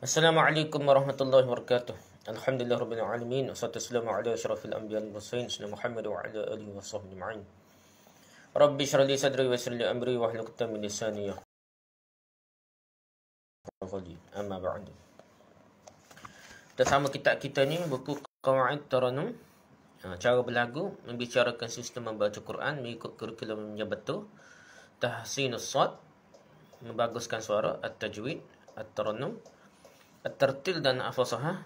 Assalamualaikum warahmatullahi wabarakatuh. Alhamdulillah rabbil alamin. Wassalatu wassalamu ala asyrafil anbiya'i wal mursalin sayyidina Muhammad wa ala alihi washabbihi ajma'in. Rabbi shrah li sadri wa yassir li amri wahlul 'uqdatam min lisani yafqahu qawli. Amma ba'du. Bersama kita ni buku Qawaid Taranum, cara berlagu, membicarakan sistem membaca Quran mengikut kurikulum yang betul, tahsinus shad, membaguskan suara, at-tajwid, at-tarannum, at-tartil dan al-fasahah,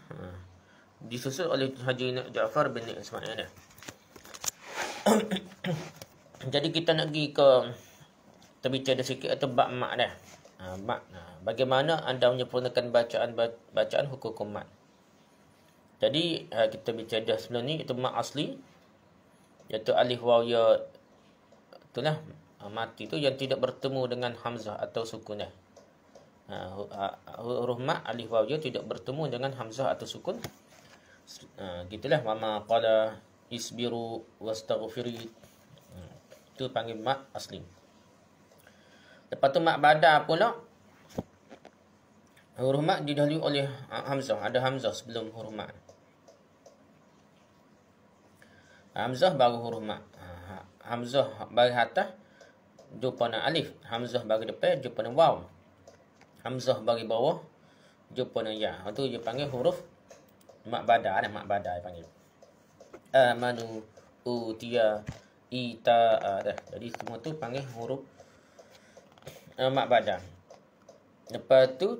disusul oleh Haji Ja'far bin Ismail. Jadi kita nak pergi ke terbicara sikit atau bab mat dah. Mat. Bagaimana anda menyempurnakan bacaan hukum mat. Jadi kita bicara dah sebelum ni, itu mat asli, iaitu alif waw ya, itulah mati tu yang tidak bertemu dengan hamzah atau sukun dah. Huruf mat alif waw ya tidak bertemu dengan hamzah atau sukun. Gitulah, mama qala isbiru wastaghfiri, itu panggil mat asli. Lepas tu mat badal pula, huruf mat didahului oleh hamzah, ada hamzah sebelum huruf mat. Hamzah baru huruf mat. Hamzah bagi atas jumpa dengan alif, hamzah bagi depan jumpa dengan waw, hamzah bagi bawah jumpa dengan ya. Itu dia panggil huruf mat badal dah, mat badal dia panggil. Amanu, utiya, ita dah. Jadi semua tu panggil huruf mat badal. Lepas tu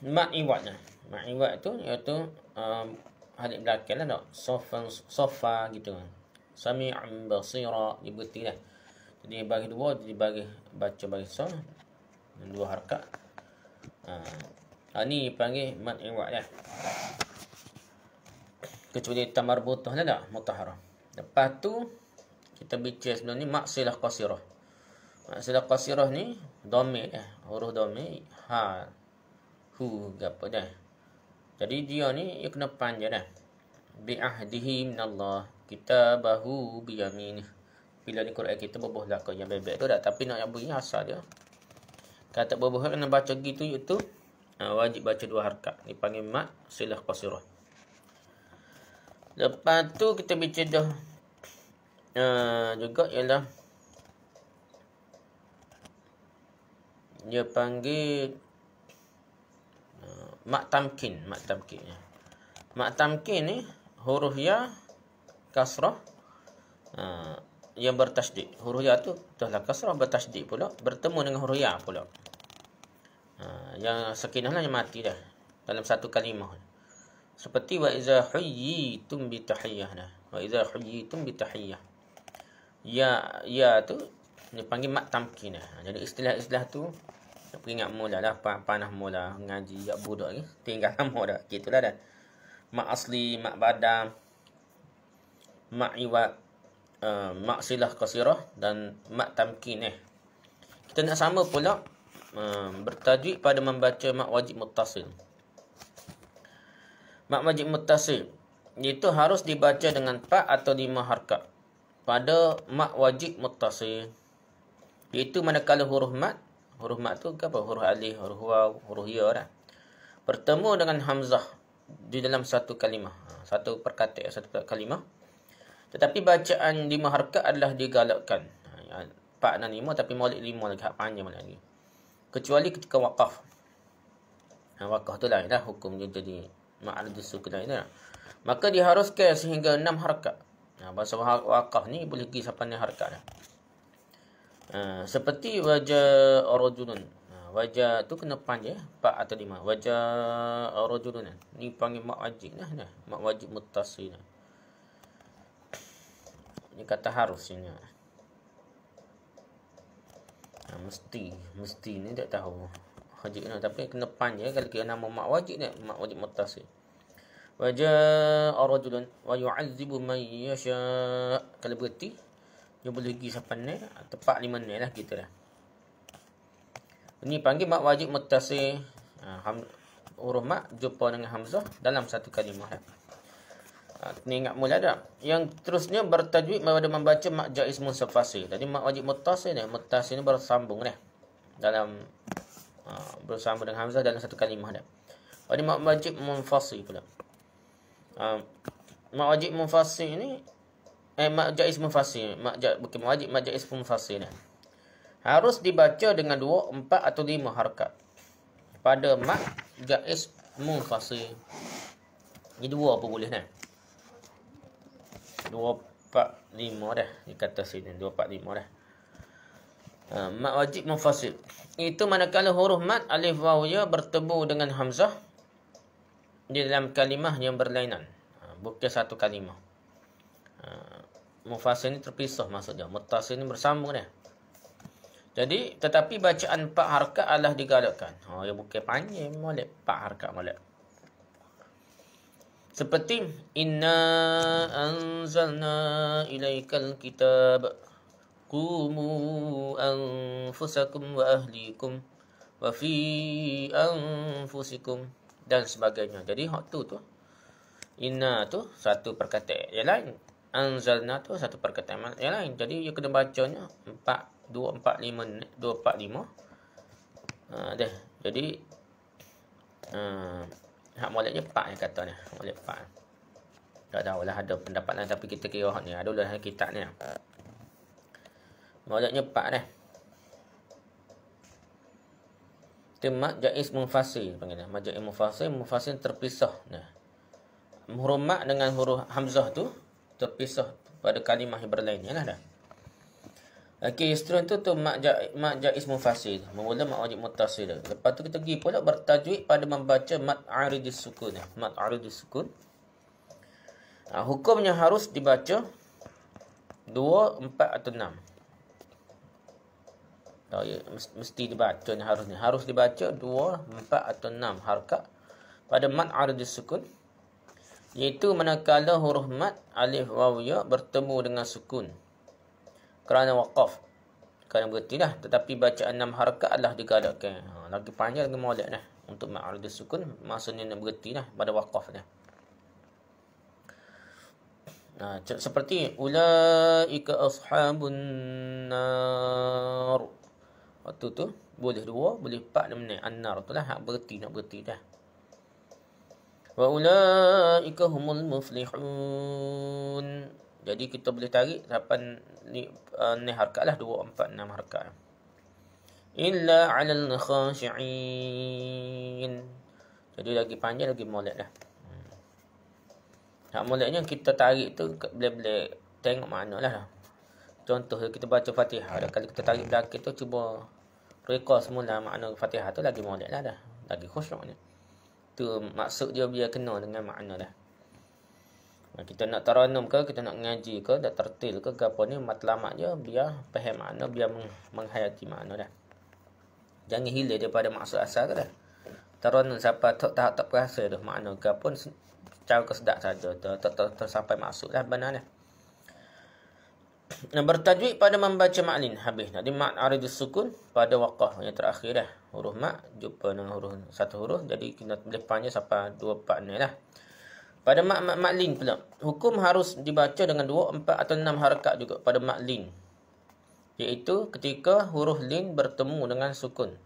mat iwad lah. Mat iwad tu iaitu alif belakang lah, tak? Sofa gitu kan. Sami'an basira, diberti lah. Jadi bagi dua, jadi bagi baca bagi sa, dua harakat. Ni panggil mat iwad lah. Kecuali tamarbutah lah tak? Mutaharah. Lepas tu kita bicara sebelum ni mat silah qasirah. Mat silah qasirah ni dhamir dah. Huruf dhamir ha, hu, apa dah. Jadi dia ni ia kena panjang dah. Bi'ahdihi minallah kitabahu biyaminih. Bila di Quran kita berbuh lah yang bebek tu dah. Tapi nak yang bunyi asal dia. Kata berbuh kena baca gitu itu wajib baca dua harakat. Dipanggil mat silah qasirah. Lepas tu kita bicara dah juga ialah dia panggil mat tamkin. Mat tamkin. Mat tamkin ni huruf ya kasrah yang bertasydid. Huruf ya tu telah kasrah bertasydid pula, bertemu dengan huruf ya pula. Yang sakinah lah yang mati dah dalam satu kalimah. Seperti wa iza huyyitum bi tahiyyah dah. Wa iza huyyitum bi tahiyyah. Ya tu dipanggil mat tamkin dah. Jadi istilah-istilah tu ingat mula lah, panah mula ngaji yak budak ni tinggal lama dah, gitulah dah. Mak asli, mak badal, mak iwad, mak silah qasirah dan mak tamkin. Kita nak sama pula bertajwid pada membaca mak wajib muttasil. Mak wajib muttasil itu harus dibaca dengan 4 atau 5 harakat pada mak wajib muttasil. Iaitu manakala huruf mat tu apa? Huruf alif, huruf waw, huruf ya dah, bertemu dengan hamzah di dalam satu kalimah, satu perkataan, satu kalimah. Tetapi bacaan 5 harakat adalah digalakkan. 4 dan 5, tapi molek 5 lagi, hak panjang lagi. Kecuali ketika waqaf. Waqaf tu lain dah, hukum dia jadi ma'al sukun lain dah. Maka diharuskan sehingga 6 harakat. Bahasa waqaf ni boleh pergi sampai 6 harakat dah. Seperti wajah rajulun. Wajah tu kena panjang 4 atau 5. Wajah rajulun ni panggil mak wajib dah. Mak wajib muttasil. Ni kata harus ni. Mesti ni tak tahu. Wajib ni tapi kena panjang kalau kira nama mak wajib ni, mak wajib muttasil. Wajah rajulun wa yu'azzibu man yasha. Kalau berarti dia boleh pergi sampai ni, tepat 5 ni lah, gitu lah. Ini panggil mak wajib muttasil. Huruf mak jumpa dengan hamzah dalam satu kalimah. Ni ingat mula dah. Yang terusnya bertajwid pada membaca mak jaiz munfasil. Tadi mak wajib muttasil ni, muttasil ni bersambung dah. dalam bersama dengan hamzah dalam satu kalimah dah. Ada mak wajib munfasil pula. Mak wajib munfasil ni mak jaiz munfasil, bukan wajib, mak jaiz munfasil ni harus dibaca dengan 2, 4 atau 5 harakat. Pada mak jaiz munfasil. Ini 2 pun boleh dah. 2, 4, 5 dah. Dia kata sini 2, 4, 5 dah. Mak wajib munfasil. Itu manakala huruf mat alif waw ya bertemu dengan hamzah di dalam kalimah yang berlainan. Bukan satu kalimah. Munfasil ni terpisah maksudnya. Muttasil ni bersambung dah. Jadi, tetapi bacaan 4 harakat adalah digalakkan. Ya bukan panjang molek 4 harakat molek. Seperti inna anzalna ilaikal kitab qumu anfusakum wa ahlikum wa fi anfusikum dan sebagainya. Jadi hak tu inna tu satu perkataan yang lain, anzalna tu satu perkataan yang lain. Jadi you kena bacanya 2, 4, 5 2, 4, 5 dah. Jadi hak moleknya 4 yang kata ni. Molek 4. Tak tahulah ada pendapat lain, tapi kita kira hak ni. Adalah kitab ni. Moleknya 4 dah. Itu mak jaiz munfasil panggil. Mak jaiz munfasil terpisah. Nah. Huruf mak dengan huruf hamzah tu terpisah pada kalimah yang berlainnya lah dah. Okey, seterusnya tu mak jaiz munfasil. Mula mak wajib muttasil. Lepas tu kita pergi pula bertajwid pada membaca mat aridis sukun. Mat aridis sukun. Hukumnya harus dibaca 2, 4 atau 6. Ya, mesti dibaca ni harusnya. Harus dibaca 2, 4 atau 6 harakat pada mat aridis sukun. Iaitu manakala huruf mat alif waw ya bertemu dengan sukun. Kerana waqaf. Kerana berhenti dah. Tetapi bacaan 6 harakat adalah digalakkan. Lagi panjang lagi molek dah. Untuk ma'arudus sukun. Maksudnya nak berhenti dah pada waqaf dah. Seperti ulaika ashabun nar. Waktu tu boleh 2, boleh 4 dan menit. An-nar tu lah hak berhenti, nak berhenti dah. Wa ulaika humul muflihun. Jadi kita boleh tarik 8 ni harakat lah, 2, 4, 6 harakat. Illa 'alal khashi'in. Jadi lagi panjang lagi molek dah. Hak moleknya kita tarik tu boleh tengok makna lah. Contoh kita baca Fatihah dah, kalau kita tarik belakang tu cuba reka semula makna Fatihah tu lagi molek lah dah. Lagi khusyuk ni. Tu maksud dia biar kena dengan makna dah. Kita nak taranum ke, kita nak ngaji ke, nak tertil ke, apa ni matlamat je biar faham makna, biar menghayati makna dah. Jangan hilang daripada maksud asal ke dah. Taranum siapa tak perasa dah makna ke pun cara kesedak saja, tersampai maksud dah benar dah. Bertajwid pada membaca maklin habis. Jadi mak aridus sukun pada waqaf yang terakhir dah. Huruf mak jumpa dengan huruf satu huruf, jadi kita boleh panjang sampai 2, 4 ni lah. Pada maklin pula, hukum harus dibaca dengan 2, 4 atau 6 harakat juga pada maklin. Iaitu ketika huruf lin bertemu dengan sukun.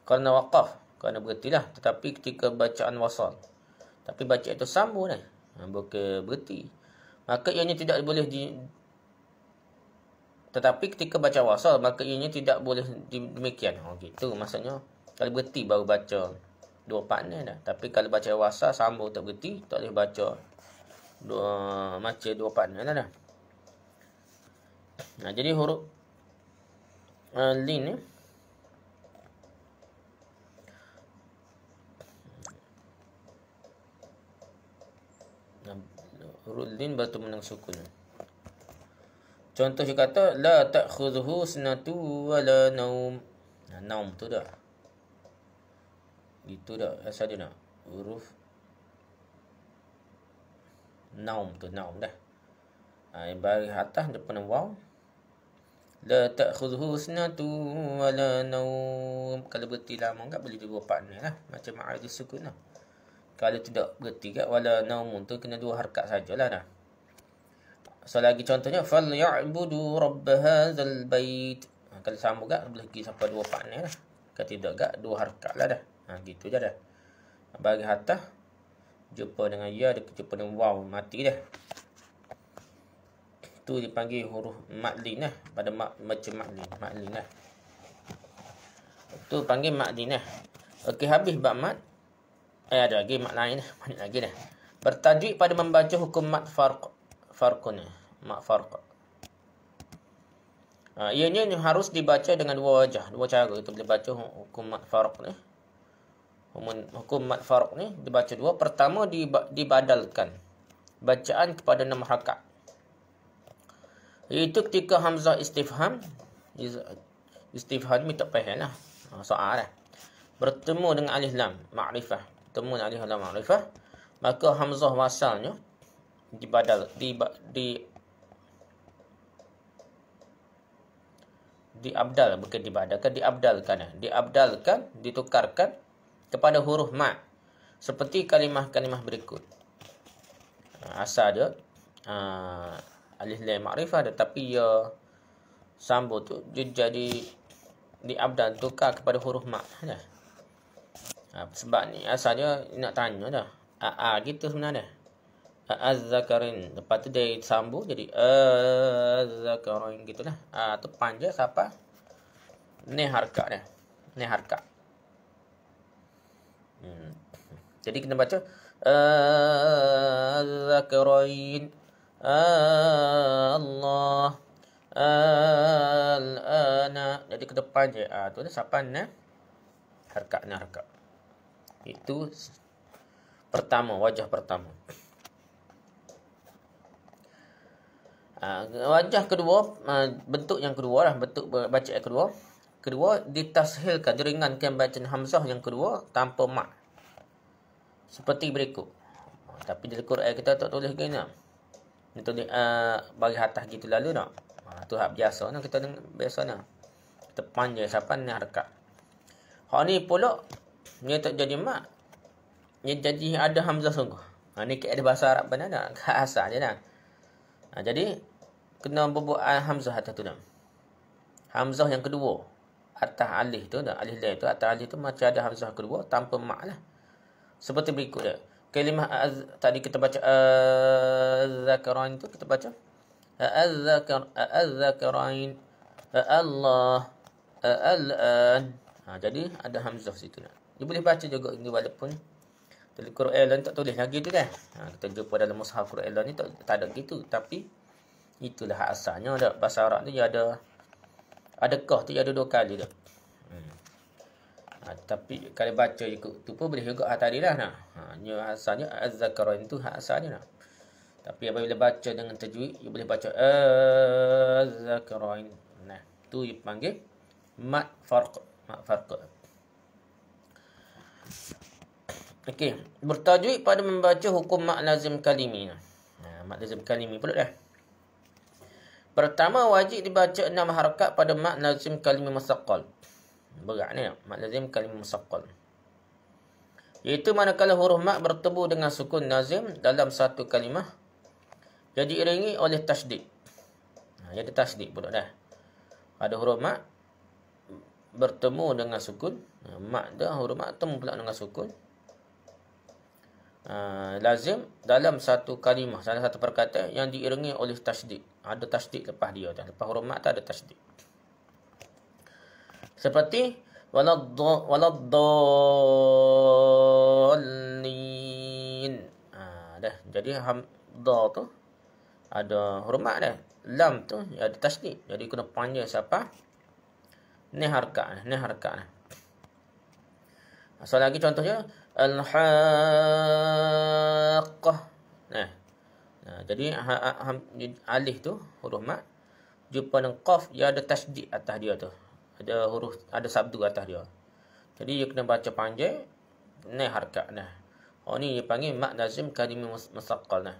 Kerana waqaf, kerana berhentilah. Tetapi ketika bacaan wasal. Tapi bacaan itu sambung dah. Bukan berhenti. Maka ianya tidak boleh tetapi ketika baca wasal, maka ianya tidak boleh demikian. Gitu maksudnya. Kalau berhenti baru baca 2 part ni dah. Tapi kalau baca wasal sambung tak berhenti, tak boleh baca macam 2 part ni dah. Jadi huruf lin ni huruf lin bertemu dengan sukun. Contoh dia kata la ta'khudhuhu sinatu wala naum. Naum tu dah. Gitu dah. Asal dia nak huruf naum tu, naum dah. Yang bagi atas depan waw. La ta'khudhuhu sinatu wala naum. Kalau berhenti lama enggak boleh 2 part ni lah. Macam ma'adus sukun lah. Kalau tidak berhenti kat wala naum tu kena 2 harakat sajalah dah. So lagi contohnya fal ya'budu rabb hadzal bait. Kalau sambung gak boleh pergi sampai 2 partner lah. Kalau tidak gak 2 harkat lah dah. Gitu je dah. Bagi atas jumpa dengan ya, dia jumpa dengan waw, mati dah. Tu dipanggil huruf madlin lah. Pada macam madlin lah. Tu panggil madlin lah. Okey, habis bab mad. Ada lagi mad lain lah. Banyak lagi dah. Bertajuk pada membaca hukum mad farqun. Mad farq. Ianya harus dibaca dengan 2 wajah, 2 cara. Kita boleh baca hukum mad farq ni. Hukum mad farq ni dibaca 2. Pertama, dibadalkan bacaan kepada 6 harakat. Iaitu ketika hamzah istifham ni tak faham lah. Soal lah. Bertemu dengan alif lam ma'rifah. Bertemu dengan alif lam ma'rifah, maka hamzah wasalnya diabdal, bukan dibadalkan, diabdalkan, ditukarkan kepada huruf ma, seperti kalimah-kalimah berikut. Asal dia alif lam ma'rifah, tetapi ya sambung tu dia jadi diabdal, tukar kepada huruf ma. Sebab ni asalnya nak tanya dah. Gitu sebenarnya. Az-zakarin. Lepas tu dia sambung jadi az-zakarin gitulah. Tu panjang siapa? Ni harkat dia. Ni harkat. Jadi kita baca az-zakarin. Allah al-ana. Jadi ke depan je. Tu dah siapa ni? Harkat. Itu pertama, wajah pertama. Wajah kedua, bentuk yang kedua lah, bentuk baca yang kedua. Kedua, ditashilkan, diringankan bacaan hamzah yang kedua tanpa mak. Seperti berikut. Tapi dalam Quran kita tak tulis gini nak. Kita tulis bagi atas gitu lalu nak. Tu hak biasa nak kita biasa nak. Kita panjang siapa ni harkat. Hak ni pula dia tak jadi mak. Dia jadi ada hamzah sungguh. Ni ada bahasa Arab benar tak? Asal je nak. Jadi kena berbuat hamzah atas tu dah. Hamzah yang kedua atas alif tu dah, alif lam tu atas alif tu macam ada hamzah kedua tanpa mak lah. Seperti berikut dia. Kalimah tadi kita baca az-zakaran tu kita baca az-zakarain Allah al-an. Jadi ada hamzah situ nak. Dia boleh baca juga ini walaupun dalam Quran tak tulis lagi tu dah. Kita jumpa dalam mushaf Quran ni tak ada gitu, tapi itulah hak asalnya dah. Bahasa Arab ni ada kah tu ada 2 kali dah. Tapi kalau baca ikut tu pun boleh juga hak tadi lah nah. Asalnya az-zakaran tu hak asalnya nah. Tapi apabila baca dengan tajwid, you boleh baca az-zakaran. Nah, tu dipanggil mad farq. Okey, bertajuk pada membaca hukum mad lazim kalimi. Mad lazim kalimi pula dah. Pertama, wajib dibaca 6 harakat pada mad lazim kalimi musaqqal. Berat ni, mad lazim kalimi musaqqal. Iaitu manakala huruf mad bertemu dengan sukun lazim dalam satu kalimah yang diiringi oleh tasydid. Jadi tasydid pula dah. Ada huruf mad bertemu dengan sukun, mak dah huruf mak bertemu pula dengan sukun lazim dalam satu kalimah, salah satu perkataan yang diiringi oleh tasydid. Ada tasydid lepas dia dah. Lepas huruf mak tu ada tasydid. Seperti waladdallin. Dah. Jadi hamzah tu ada huruf mak dah. Lam tu ada tasydid. Jadi kena panjang siapa? Ni harkat. Asal lagi contohnya al-haqqah. Jadi alif tu huruf mat jumpa dengan qaf, dia ada tasydid atas dia tu. Ada sabdu atas dia. Jadi dia kena baca panjang ni harkat nah. Ni dia panggil mad lazim kalimi musaqqal nah.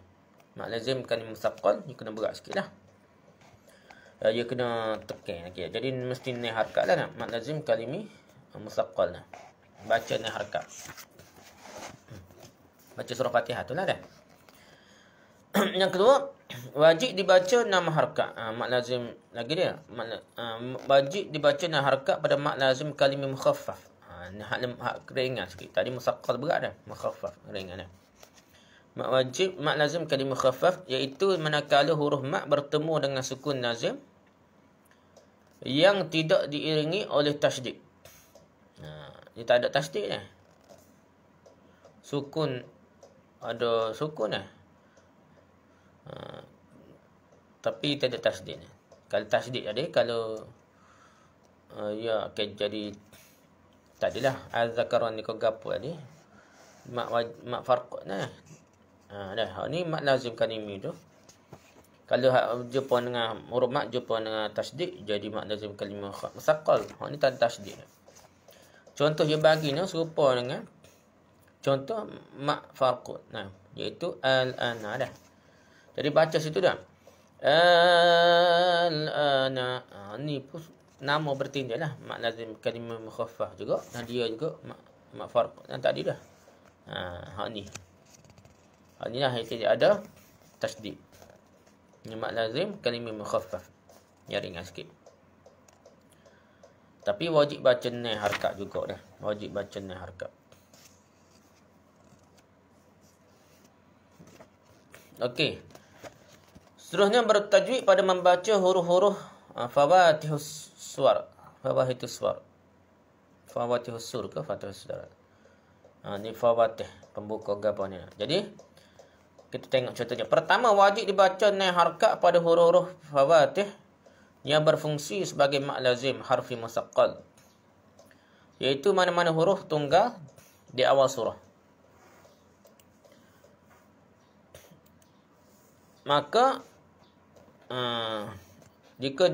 Mad lazim kalimi musaqqal ni kena berat sikitlah. Dia kena tekan. Okay. Jadi mesti ni harkat lah nak. Mad lazim kalimi musaqqal lah. Baca ni harkat. Baca surah Fatihah tu lah dah. Yang kedua, wajib dibaca 6 harakat. Mak lazim lagi dia. Wajib dibaca 6 harakat pada mak lazim kalimah mukhaffaf. Ni hak ringan sikit. Tadi musaqqal berat dah. Mukhaffaf ringan dah. Mak lazim kalimah mukhaffaf iaitu manakala huruf mak bertemu dengan sukun lazim yang tidak diiringi oleh tasydid. Dia tak ada tasydid dah. Sukun ada sukun dah. Tapi tak ada tasydid. Kalau tasydid ada, kalau ya akan jadi tak adalah az-zakaran ni kau gapo tadi. Mak farq nah. Dah ni mak lazim kalimi tu. Kalau jumpa dengan huruf mak jumpa dengan tasydid jadi mak lazim kalimah musaqqal. Ni tak ada tasydid. Contoh yang bagi ni serupa dengan contoh mak farq. Iaitu al-ana dah. Jadi baca situ dah. Al-ana. Ni pun nama bertindak lah. Mak lazim kalimah mukhaffaf juga. Dan dia juga mak farq. Dan tadi dah. Ni. Ni lah yang tidak ada tasydid. Ni mak lazim kalimah mukhaffaf. Yang ringan sikit. Tapi wajib baca ni harakat juga dah. Wajib baca ni harakat. Okey. Seterusnya bertajwid pada membaca huruf-huruf fawatihus suwar. Fawatihus suwar. Fawatihus sur ke fatihus suwar. Ni fawatih. Pembuka gapa ni. Jadi, kita tengok contohnya. Pertama, wajib dibaca naik harakat pada huruf-huruf fawatih yang berfungsi sebagai mak lazim harfi musaqqal. Iaitu mana-mana huruf tunggal di awal surah. Maka jika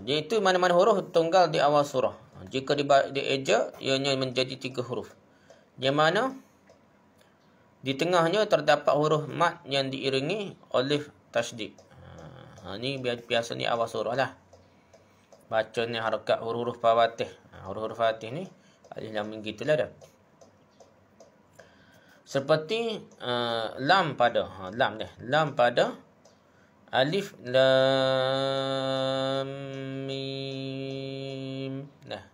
iaitu mana-mana huruf tunggal di awal surah. Jika dieja, ianya menjadi 3 huruf. Yang mana di tengahnya terdapat huruf mat yang diiringi oleh tasydid. Ni biasa ni awal surah lah. Baca ni harakat huruf-huruf fawatih. Huruf-huruf fawatih ni alif lam mim gitulah dah. Seperti lam pada lam dah. Lam pada alif lam mim. Nah.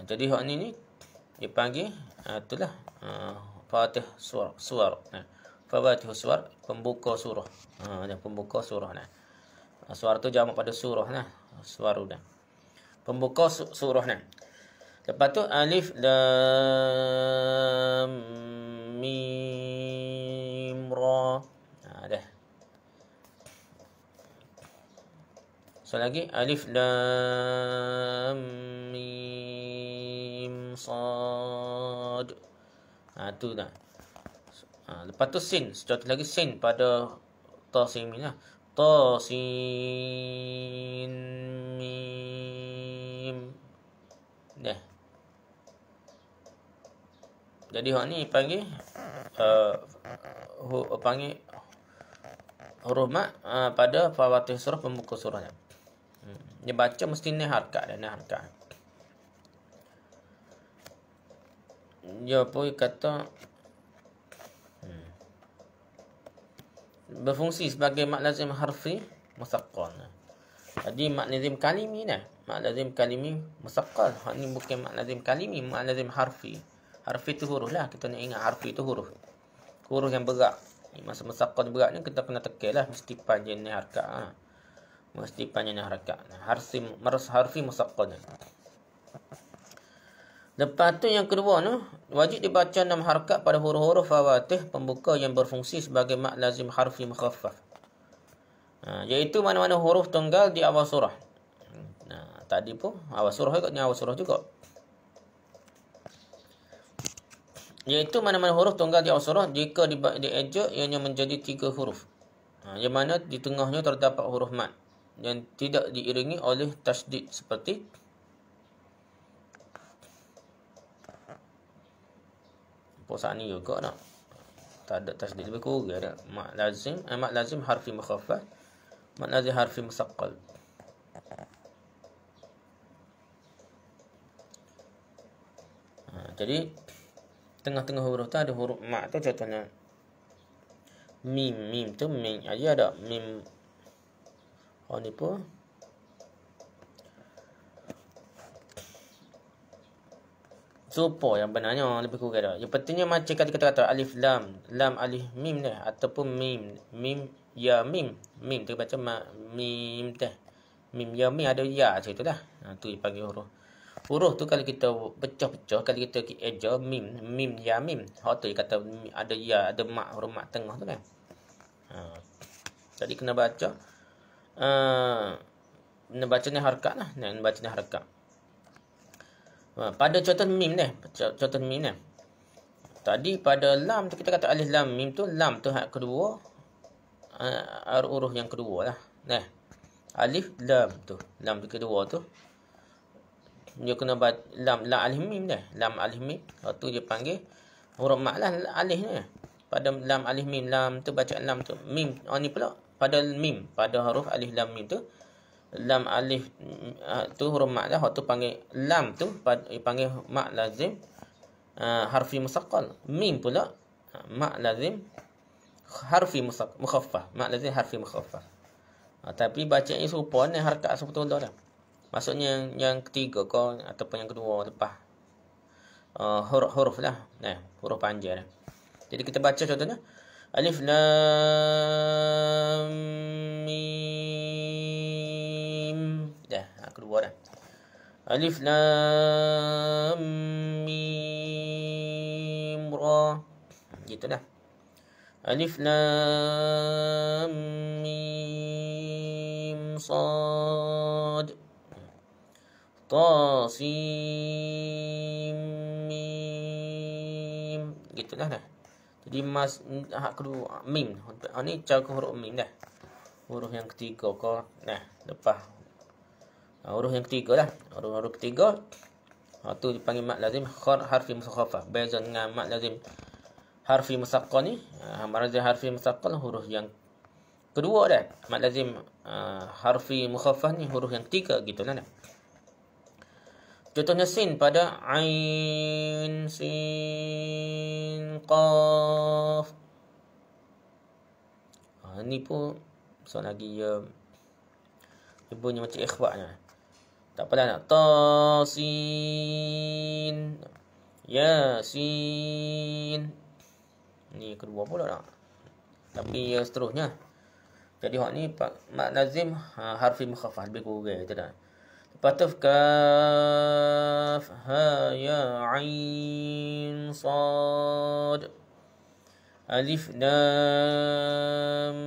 Jadi hak ni dipanggil itulah Fatih suar. Fawatih suar, pembuka surah. Pembuka surah nah. Suar tu jamak pada surah nah. Suaru dah. Pembuka surah nah. Lepas tu alif lam mim ra. Dah. So lagi alif lam mim sad. Tu dah. Lepas tu sin. Contoh lagi sin pada ta sin mim lah. Ta sin mim. Dah. Jadi hak ni panggil panggil huruf mat pada fawatih surah pembuka surahnya. Dia baca mesti ni harakat dan ni harakat. Dia pun kata berfungsi sebagai mak lazim harfi musaqqal. Jadi mak lazim kalimi nah. Mak lazim kalimi musaqqal. Hak ni bukan mak lazim kalimi, mak lazim harfi. Harfi tu huruf lah. Kita nak ingat harfi tu huruf. Huruf yang berat. Masa musaqqal berat ni kita kena tekan lah. Mesti panjang ni harakat. Mesti panjang ni harakat. Harfi musaqqal. Lepas tu yang kedua ni, wajib dibaca 6 harakat pada huruf-huruf fawatih pembuka yang berfungsi sebagai mak lazim harfi mukhaffaf. Iaitu mana-mana huruf tunggal di awal surah. Tadi pun awal surah juga, ni awal surah juga. Iaitu mana-mana huruf tunggal di awal surah jika dieja ianya menjadi 3 huruf. Yang mana di tengahnya terdapat huruf mat yang tidak diiringi oleh tasydid seperti saat ni juga nak. Tak ada tasydid, lebih kurang ada mat lazim harfi mukhaffaf, mat lazim harfi musaqqal. Jadi tengah-tengah huruf tu ada huruf mat tu, contohnya mim. Mim tu mim aja ada mim. Ni pun supo yang benarnya lebih kurang dah. Yang pentingnya macam kata alif lam, lam alif mim dah, ataupun mim, mim ya mim. Mim tu baca mim teh. Mim ya mim ada ya situ dah. Tu dipanggil huruf. Huruf tu kalau kita pecah-pecah, kalau kita eja mim, mim ya mim. Hak tu kata ada ya, ada mak, huruf mak tengah tu kan. Jadi kena baca kena baca ni harakat lah. Nak baca ni harakat. Pada contoh mim ni, contoh mim ni. Tadi pada lam tu kita kata alif lam mim tu, lam tu hak kedua, huruf yang kedua lah. Nah, alif lam tu, lam tu kedua tu. Dia kena baca lam alif mim dah. Lam alif mim. Lepas tu dia panggil huruf mat lah alif ni. Pada lam alif mim, lam tu baca lam tu. Mim. Ni pula pada mim, pada huruf alif lam mim tu. Lam alif tu huruf mat dah. Lepas tu panggil lam tu panggil mat lazim harfi musaqqal. Mim pula mat lazim harfi mukhaffaf. Mat lazim harfi mukhaffaf. Tapi bacanya serupa ni, harakat sebetul dah. Maksudnya yang ketiga kau ataupun yang kedua lepas huruf lah. Huruf panjang lah. Jadi kita baca contohnya alif lam mim. Dah, kedua dah. Alif lam mim ra. Gitu dah. Alif lam mim sad. Tasim mim. Gitulah dah. Jadi hak kedua mim. Ni cara huruf mim dah. Huruf yang ketiga kau lepas huruf yang ketiga lah. Huruf ketiga tu dipanggil mat lazim harfi musaqqal. Beza dengan mat lazim harfi musaqqal ni, mat lazim harfi musaqqal huruf yang kedua dah. Mat lazim harfi mukhaffaf ni huruf yang ketiga gitulah dah. Contohnya sin pada ain, sin, qaf. Ni pun lagi dia bunyi macam ikhfa'-nya. Tak apalah nak tasin, yasin. Ni kedua pula tak. Tapi yang seterusnya. Jadi hak ni mat lazim harfi mukhaffaf lebih kurang gitu dah. Lepas tu kaf ha ya ain sad alif lam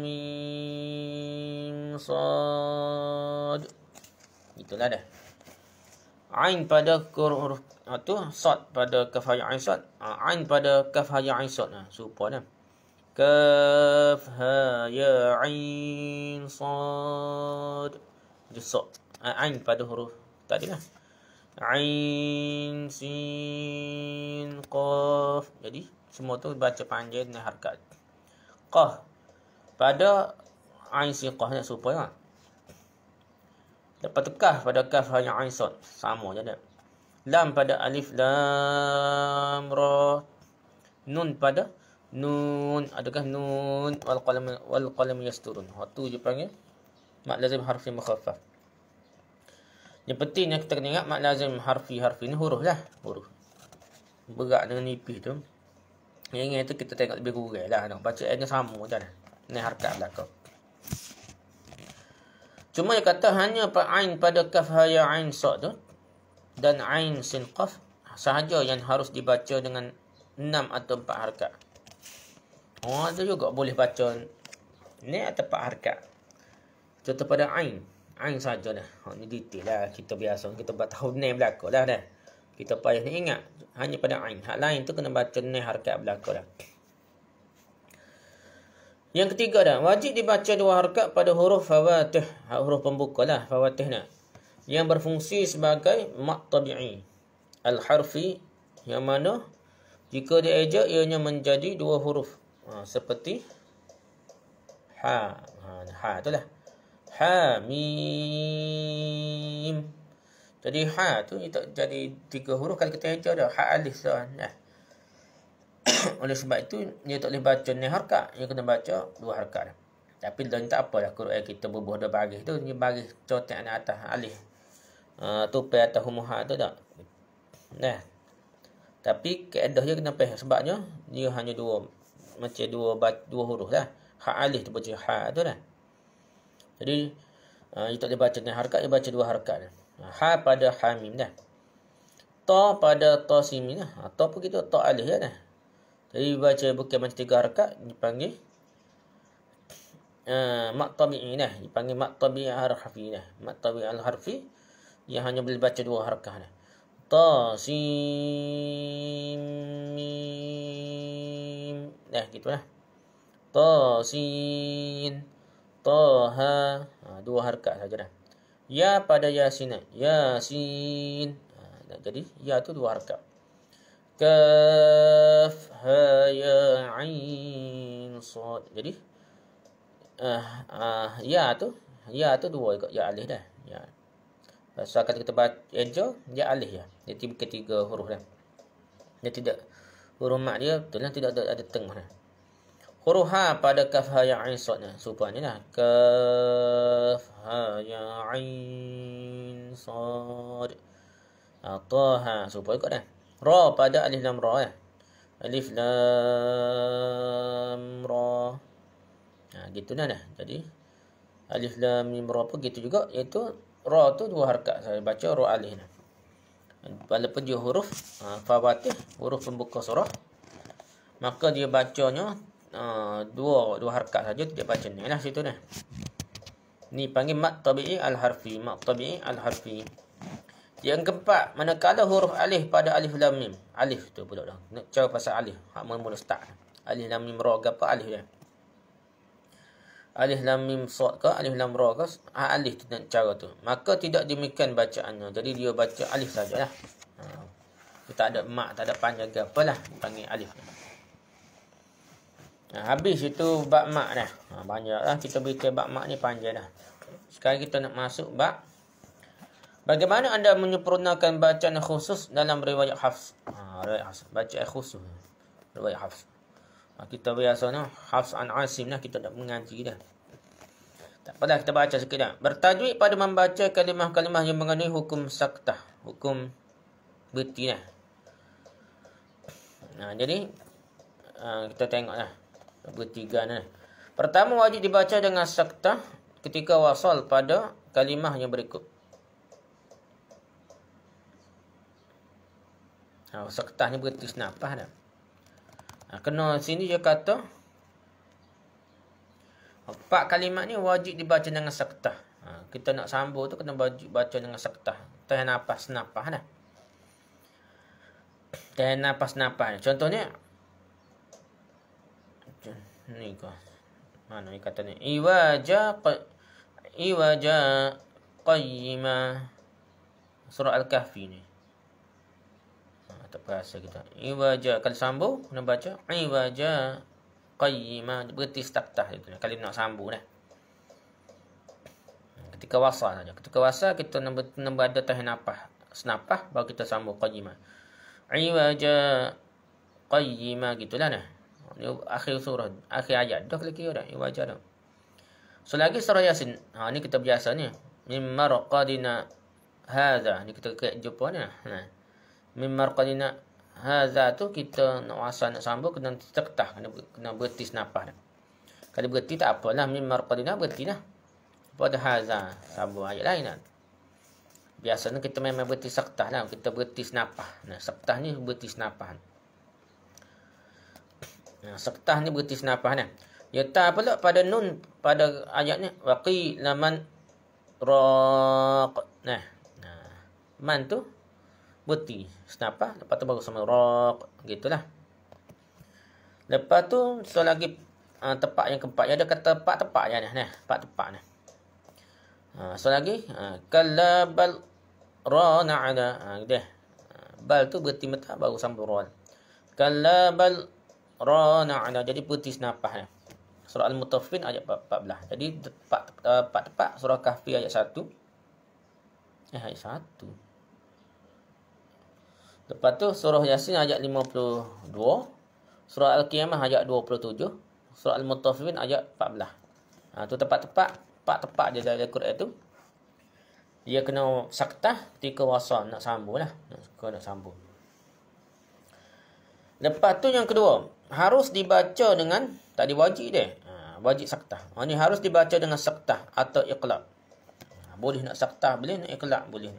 mim sad. Itulah dah. Ain pada huruf tu, sad pada kaf ha ya ain sad. Ain pada kaf ha ya ain sad. Serupa dah. Kaf ha ya ain sad. Sad. Ain pada huruf tadi lah. Ain, sin, qaf. Jadi semua tu baca panjang dengan harakat. Qaf pada ain, sin, qaf ni serupa kan. Lepas tu kaf pada kaf hanya ain sad. Sama je dah. Lam pada alif lam ra. Nun pada nun. Adakah nun wal qalam yasturun. Waktu je panggil mat lazim harfi mukhaffaf. Yang pentingnya kita kena ingat mat lazim harfi ni huruf lah. Huruf. Berat dengan nipis tu. Yang itu kita tengok lebih kurang lah. Bacaannya sama je lah. Ni harakat belakang. Cuma dia kata hanya ain pada kaf ha ya ain sad tu dan ain sin qaf sahaja yang harus dibaca dengan 6 atau 4 harakat. Ada juga boleh baca ni atau 4 harakat. Contoh pada ain. Ain saja dah. Ni detail lah. Kita biasa kita buat tahu ni belakang dah dah. Kita payah ni ingat. Hanya pada ain. Hak lain tu kena baca ni harakat belakang dah. Yang ketiga dah. Wajib dibaca 2 harakat pada huruf fawatih. Huruf pembuka lah. Fawatih ni. Yang berfungsi sebagai mat tabi'i. Al-harfi. Yang mana jika diejak ianya menjadi 2 huruf. Seperti ha tu lah. Ha mim. Jadi ha tu itu jadi 3 huruf kalau kita eja dah. Ha alif dah. Nah. Oleh sebab itu dia tak boleh baca ni harkat, dia kena baca 2 harkat. Tapi dan tak apalah Quran kita berbuah 2 baris tu, dia baris cotak di atas alif. Tupai atas huruf ha tu tak. Nah. Tapi kaedah dia kena faham sebabnya dia hanya 2 macam 2 huruf lah. Ha alif tu baca ha tu lah. Jadi dia tak boleh baca ni harkat, dia baca 2 harkat. Ha pada ha mim dah. Ta pada ta sin mim lah. Ta pun kita ta alif dah. Jadi baca bukan macam 3 harkat, dipanggil mat tabi'i dah. Dipanggil mat tabi'i al-harfi dah. Mat tabi'i al-harfi yang hanya boleh baca 2 harkat dah. Ta sin mim. Dah gitulah. Ta sin ta ha. 2 harkat saja dah. Ya pada yasin. Yasin. Jadi ya tu 2 harkat. Kaf ha ya ain sad. Jadi ya tu 2 ikut ya alif dah. Ya. So kalau kita baca eja dia alif ya. Dia bukan 3 huruf dah. Dia tidak huruf mat dia betul lah tidak ada tengah dah. Huruf ha pada kaf ha ya ain sad nah. Supaya lah kaf ha ya ain sad. Ta ha supaya ikut dah. Ra pada alif lam ra ya. Alif lam ra. Gitulah dah. Jadi alif lam mim ra pun gitu juga, iaitu ra tu 2 harkat. Saya baca ra alif dah. Walaupun dia huruf fawatif, huruf pembuka surah, maka dia bacanya 2 harkat saja, tidak baca ni lah situ dah. Ni panggil mat tabi'i al-harfi, mat tabi'i al-harfi. Yang keempat, manakala huruf alif pada alif lam mim. Alif tu pula dah. Nak cara pasal alif. Hak mula start. Alif lam mim ra ke apa alif dia. Alif lam mim sad ke alif lam ra ke alif tu nak cara tu. Maka tidak demikian bacaannya. Jadi dia baca alif sajalah. Tak ada mak, tak ada panjang ke apalah. Panggil alif. Habis itu bab mak dah. Banyaklah kita bincang bab mak ni panjang dah. Sekarang kita nak masuk bab bagaimana anda menyempurnakan bacaan khusus dalam riwayat Hafs? Riwayat Hafs. Bacaan khusus. Riwayat Hafs. Kita biasanya Hafs an Asim lah. Kita dah mengaji dah. Tak apalah kita baca sikit dah. Bertajwid pada membaca kalimah-kalimah yang mengandungi hukum saktah. Hukum berhenti lah. Jadi kita tengok lah. Bertiga lah. Pertama wajib dibaca dengan saktah ketika wasal pada kalimah yang berikut. Saktah ni berhenti senapah dah. Kena sini dia kata 4 kalimat ni wajib dibaca dengan saktah. Kita nak sambung tu kena baca dengan saktah. Tahan nafas senapah dah. Tahan nafas senapah. Contohnya ni kau. Mana ni kata ni? Iwaja qayyima. Surah Al-Kahfi ni. Tak perasa kita. Iwaja kalau sambung kena baca iwaja qayyima, berhenti saktah itu. Kalau nak sambung dah. Ketika wasal saja. Ketika wasal kita nak ada tahan nafas senapah baru kita sambung qayyima. Iwaja qayyima gitulah dah. Ni akhir surah, akhir ayat dah kira dah iwaja dah. Selagi surah Yasin. Ni kita biasa ni. Mimma raqadina hadza. Ni kita jumpa ni. Min marqadina hadza tu kita nak wasal nak sambung kena saktah, kena berhenti nafas dah. Kalau berhenti tak apalah, min marqadina berhenti dah. Pada hadza sambung ayat lain dah. Biasanya kita memang berhenti saktah lah, kita berhenti nafas. Saktah ni berhenti nafas. Saktah ni berhenti nafas dah. Ya ta pula pada nun pada ayat ni waqi laman raq. Man tu berhenti senapah, lepas tu baru sama raq, gitulah. Lepas tu selagi tepat yang keempat, ada kata tepat ya ni, tepat ni. Selagi kalla bal rana ala dah. Bal tu berhenti mata baru sambung ra. Kalla bal rana ala, jadi berhenti senapah ni. Surah Al-Mutaffifin ayat 14. Jadi tepat surah Kahfi ayat 1. Ayat 1. Lepas tu surah Yasin ayat 52, surah Al-Qiyamah ayat 27, surah Al-Mutaffifin ayat 14. Tu tepat je dalam Al-Quran tu. Dia kena saktah ketika wasal, nak sambung lah. Nak sambung. Lepas tu yang kedua, harus dibaca dengan, tadi wajib dia. Wajib saktah. Ini harus dibaca dengan saktah atau iqlab. Boleh nak saktah, boleh nak iqlab, boleh.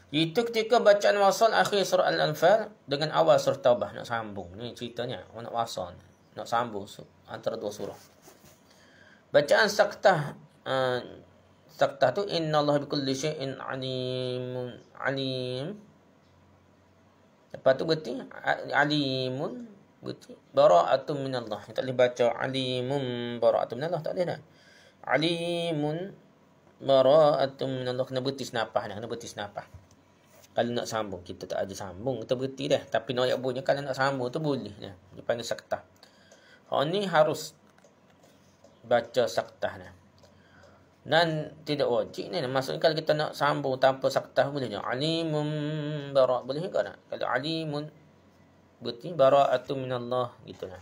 Itu ketika bacaan wasal akhir surah Al-Anfal dengan awal surah Taubah, nak sambung. Ni ceritanya, nak wasal, nak sambung antara dua surah. Bacaan saktah, saktah tu innallaha bikulli syai'in alim. Lepas tu berarti alimun, berarti bara'atun minallah. Tak boleh baca alimun bara'atun minallah, tak boleh dah. Alimun bara'atun minallah, kena berhenti senapah dah, kena berhenti senapah. Kalau nak sambung, kita tak ada sambung, kita berhenti dah. Tapi noyak bunyi, kalau nak sambung tu boleh dah. Dia panggil saktah. Ni harus baca saktah dah. Dan tidak wajib ni. Maksudnya kalau kita nak sambung tanpa saktah boleh je. Alimun bara' boleh ke tak? Kalau alimun berarti bara'atun minallah gitu lah.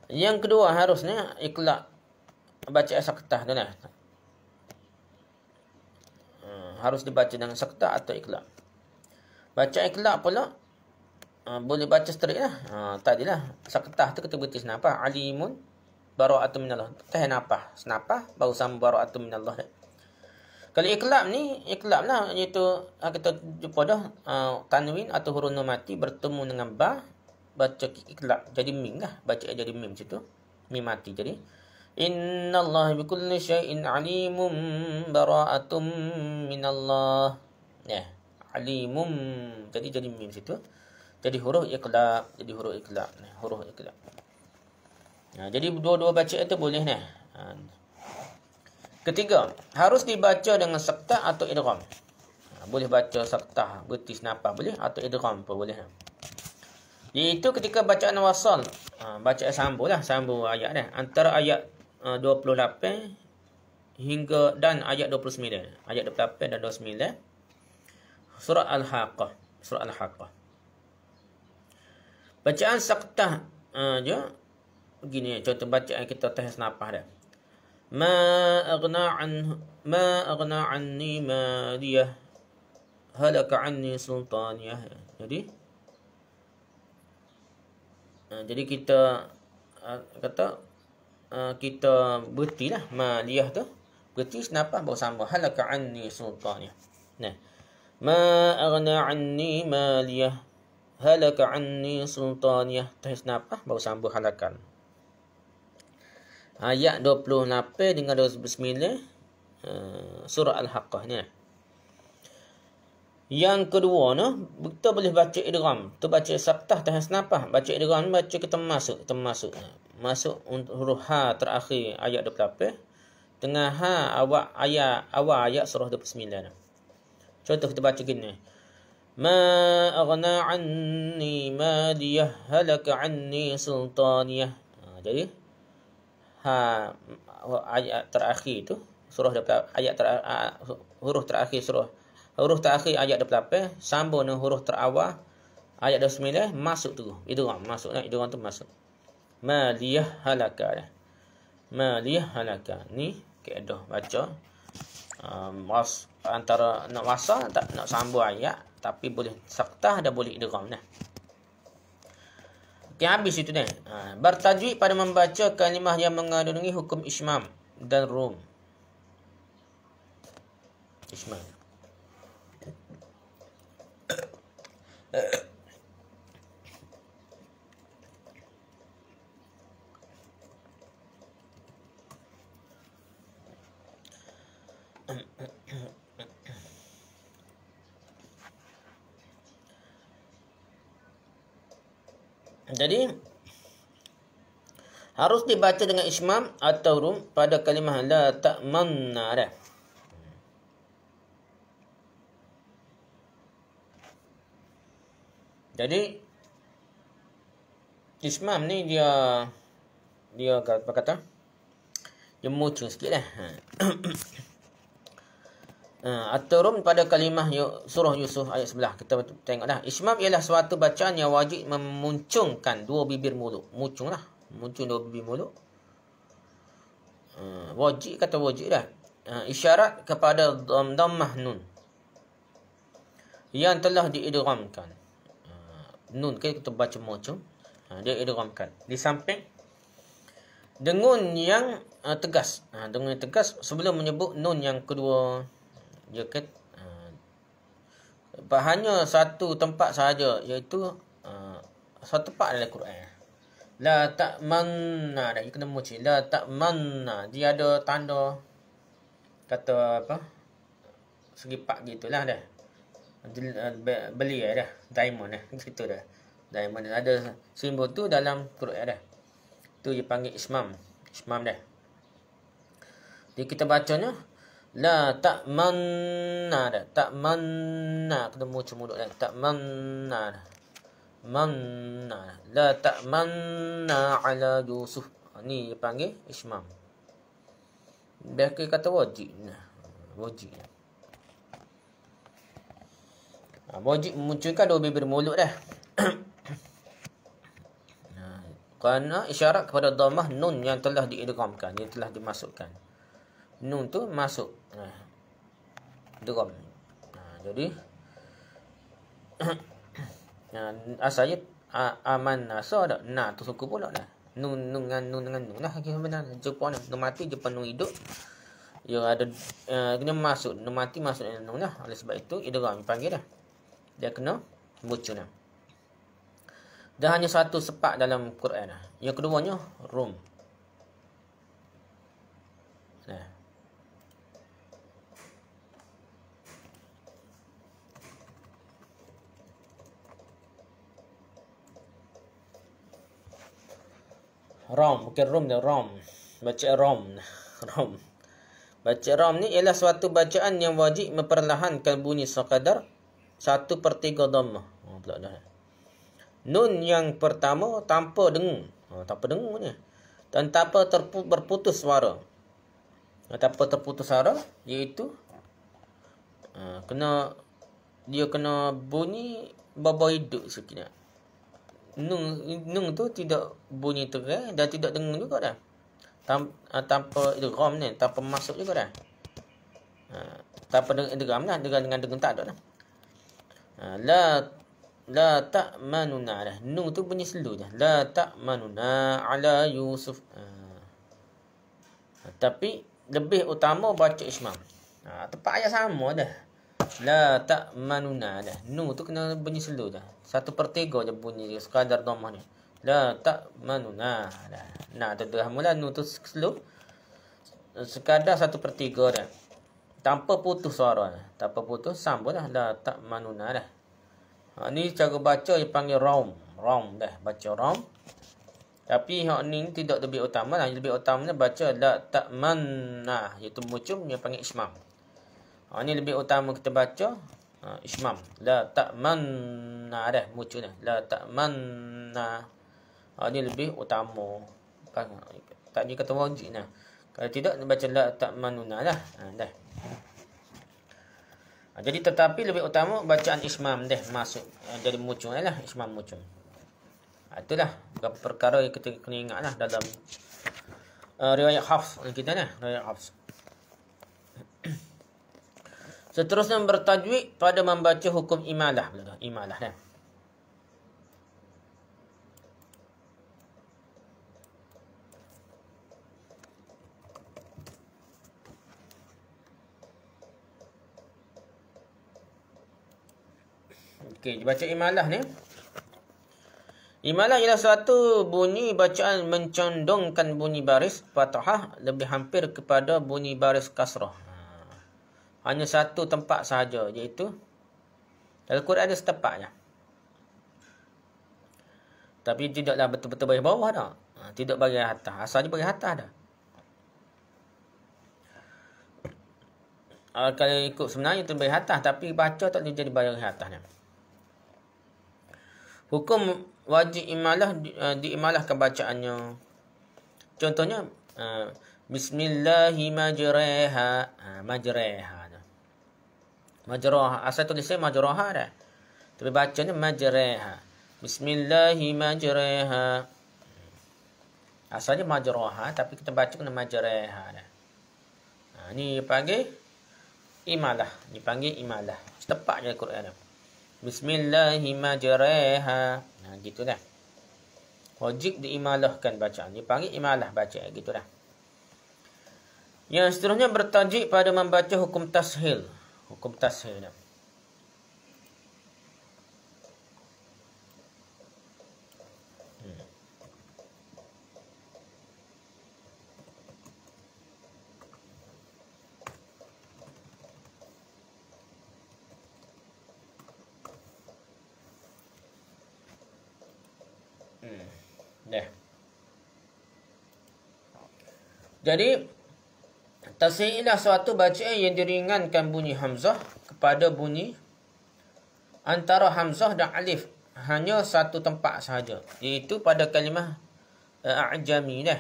Yang kedua harusnya iqlab. Baca saktah tu lah. Harus dibaca dengan saktah atau iqlab. Baca iqlab pula boleh baca straight lah. Tadilah saktah tu kita berhenti senapah. Alimun bara'atun minallah. Tahan napah. Senapah baru sama bara'atun minallah. Kalau iqlab ni, iqlab lah. Iaitu kita jumpa dah tanwin atau huruf nun mati bertemu dengan ba. Baca iqlab. Jadi mim lah. Baca jadi mim situ. Mim mati jadi. Innallaha bikulli syai'in alimun bara'atun minallah. Alimum. Jadi mim situ. Jadi huruf iqlab. Huruf iqlab. Jadi dua-dua baca itu boleh ni. Ketiga, harus dibaca dengan saktah atau idgham. Boleh baca saktah, berhenti senapah boleh, atau idgham pun boleh. Iaitu ketika bacaan wasal, bacaan sambung lah, sambung ayat ni. Antara ayat 28 hingga dan ayat 29. Ayat 28 dan 29. Surah Al-Haqqah. Bacaan saktah je. Begini contoh bacaan kita atas napah dah. Ma aghna anni maliyah halaka anni sultaniyah. Jadi kita kata kita berhentilah maliyah tu. Berhenti senapah baru sambung halaka anni sultaniyah. Ma aghna anni maliyah halaka anni sultaniyah. Tas senapah baru sambung halakan. Ayat 28 dengan 29 surah Al-Haqqah ni. Yang kedua ni, kita boleh baca idgham. Tu baca saktah tahan senapah. Baca idgham ni baca kita masuk. Masuk untuk huruf ha terakhir ayat 28. Tengah ha awal ayat surah 29. Contoh kita baca gini. Ma aghna anni maliyah halaka anni sultaniyah. Jadi ayat terakhir tu surah ayat huruf terakhir ayat 28 sambung dengan huruf terawal ayat 29 masuk tu idgham tu masuk maliyah halaka ni kaedah baca antara nak wasal tak nak sambung ayat tapi boleh saktah dan boleh idgham dah. Okay, habis itu dah. Bertajwid pada membaca kalimah yang mengandungi hukum ismam dan rum. Ismam. Jadi harus dibaca dengan ismam atau rum pada kalimah la ta'manna dah. Jadi ismam ni dia apa kata? Dia muncul sikit lah. atau rum pada kalimah surah Yusuf ayat 11. Kita tengoklah. Ismam ialah suatu bacaan yang wajib memuncungkan dua bibir mulut. Muncung dua bibir mulut. Wajib kata wajib dah. Isyarat kepada dhammah nun yang telah diidghamkan. Nun kan kita baca muncung. Dia idghamkan di samping dengun yang tegas. Dengun yang tegas sebelum menyebut nun yang kedua. Dia kan hanya satu tempat sahaja, iaitu satu tempat dalam Quran. La ta'manna, dah kena muci. La ta'manna, dia ada tanda kata apa? Segi pak gitulah dah. Beli dah, diamond dah, gitu dah. Diamond ada simbol tu dalam Quran dah. Tu dia panggil ismam. Ismam dah. Jadi kita bacanya la ta'manna dah. Ta'manna kena muci mulut dah. Ta'manna dah. Manna. La ta'manna ala Yusuf. Ni dia panggil ismam. Biasa kata wajib. Wajib. Wajib memunculkan dua bibir mulut dah. Kerana isyarat kepada dhammah nun yang telah diidghamkan, yang telah dimasukkan. Nun tu masuk. Idgham. Jadi asalnya aman nasa dak. Nah tu suku pula dah. Nun dengan nun lah sebenarnya. Jepun nun mati Jepun nun hidup. Yang ada kena masuk nun mati masuk nun lah. Oleh sebab itu idgham panggil dah. Dia kena muncul dah. Dah hanya satu sepak dalam Quran dah. Yang keduanya rum. Nah. Rom, bukan rum dah, rom. Baca rom. Rom. Baca rom ni ialah suatu bacaan yang wajib memperlahankan bunyi sekadar 1/3 dhammah. Pula dah. Nun yang pertama tanpa dengung. Tanpa dengung ni. Dan tanpa berputus suara. Tanpa terputus suara, iaitu dia kena bunyi baba hidup sikit. Nun tu tidak bunyi terai dan tidak dengung juga dah. Tanpa idgham ni, tanpa masuk juga dah. Tanpa idgham lah, dengan dengung tak ada dah. La ta'manuna dah. Nun tu bunyi slow dah. La ta'manuna ala Yusuf. Tapi lebih utama baca ismam. Tempat ayat sama dah. La ta'manuna dah. Nun tu kena bunyi slow dah. 1/3 je bunyi dia sekadar dhammah ni. La ta'manuna dah. Nah, tu dah mula nun tu slow. Sekadar 1/3 dah. Tanpa putus suara dah. Tanpa putus sambung dah. La ta'manuna dah. Ni cara baca yang panggil raum. Raum dah. Baca raum. Tapi hak ni tidak lebih utama lah. Lebih utamanya baca la ta'manna. Iaitu muncul yang panggil ismam. Ni lebih utama kita baca ismam. La ta'manna dah. Muncul dah. La ta'manna. Ni lebih utama. Tak dia kata wajib lah. Kalau tidak, baca la ta'manuna lah. Dah. Jadi tetapi lebih utama bacaan ismam dah masuk. Jadi muncul lah. Ismam muncul. Itulah beberapa perkara yang kita kena ingat lah dalam riwayat Hafs kita ni. Riwayat Hafs. Seterusnya bertajwid pada membaca hukum imalah. Imalah dah. Okey, baca imalah ni. Imalah ialah suatu bunyi bacaan mencondongkan bunyi baris fathah lebih hampir kepada bunyi baris kasrah. Hanya satu tempat sahaja, iaitu dalam Quran ada setempatnya. Tapi tidaklah betul-betul bagi bawah dah. Tidak bagi atas. Asalnya bagi atas dah. Kalau ikut sebenarnya itu bagi atas, tapi baca tak boleh jadi bagi atas dah. Hukum wajib imalah diimalahkan bacaannya. Contohnya Bismillahirrahmanirrahim. Majreha. Majraha. Asal tulisnya majraha dah. Tapi bacanya majraha. Bismillahi majraha. Asalnya majraha tapi kita baca kena majraha dah. Ni panggil imalah. Ni panggil imalah. Tepat je Quran dah. Bismillahi majraha. Gitu dah. Wajib diimalahkan bacaan. Dia panggil imalah baca gitu dah. Yang seterusnya bertajuk pada membaca hukum tashil. Hukum tashil dah. Dah. Jadi tashil ialah suatu bacaan yang diringankan bunyi hamzah kepada bunyi antara hamzah dan alif hanya satu tempat sahaja, iaitu pada kalimah a'jami dah.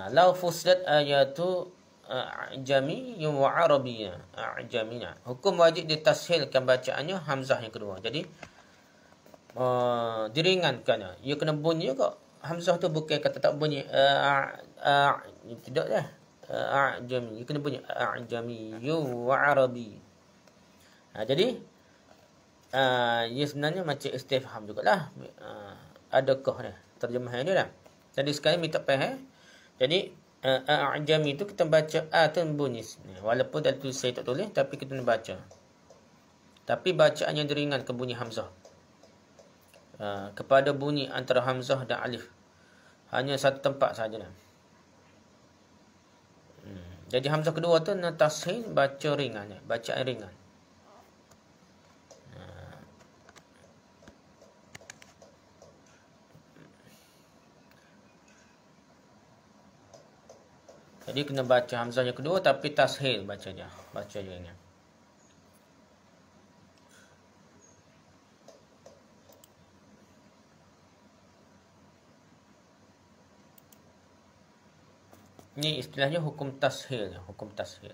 Law fusilat ayatu a'jami wa arabiyya a'jamina. Hukum wajib ditashilkan bacaannya hamzah yang kedua. Jadi diringankan. Ia kena bunyi juga. Hamzah tu bukan kata tak bunyi tidak dah. A'jami. Ia kena bunyi a'jami wa arabi. Jadi ia sebenarnya macam istifham jugalah. Adakah dah terjemahan dia dah. Jadi sekarang minta faham. Jadi a'jami tu kita baca a tu bunyi. Walaupun dalam tulis saya tak tulis tapi kita nak baca. Tapi bacaan yang diringankan bunyi hamzah. Kepada bunyi antara hamzah dan alif hanya satu tempat saja. Jadi hamzah kedua tu nak tashil baca ringan, bacaan ringan. Jadi kena baca hamzah yang kedua tapi tashil baca je ringan. Ini istilahnya hukum tashil. Hukum tashil.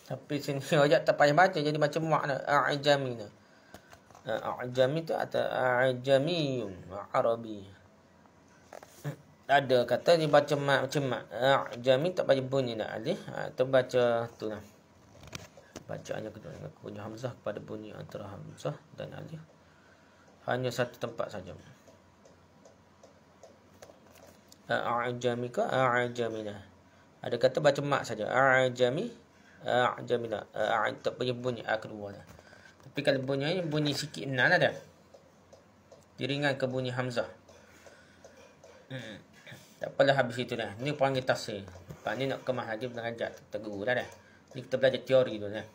Tapi sini ajak tak payah baca jadi macam makna a'jami tu. A'jami tu atau a'jamiyun arabi. Ada kata dia baca macam a'jami tak payah bunyi nak alif atau baca tu lah. Bacaannya kedua dengan bunyi hamzah kepada bunyi antara hamzah dan alif hanya satu tempat saja. A'jami ke a'jamina. Ada kata baca mak saja. A'jami a'jamina. Tak payah bunyi a kedua dah. Tapi kalau bunyi sikit enal lah dah. Diringan ke bunyi hamzah. Tak apalah habis itu dah. Ni panggil tashil. Lepas ni nak kemas lagi mengajar tak guru dah dah. Ni kita belajar teori dulu dah.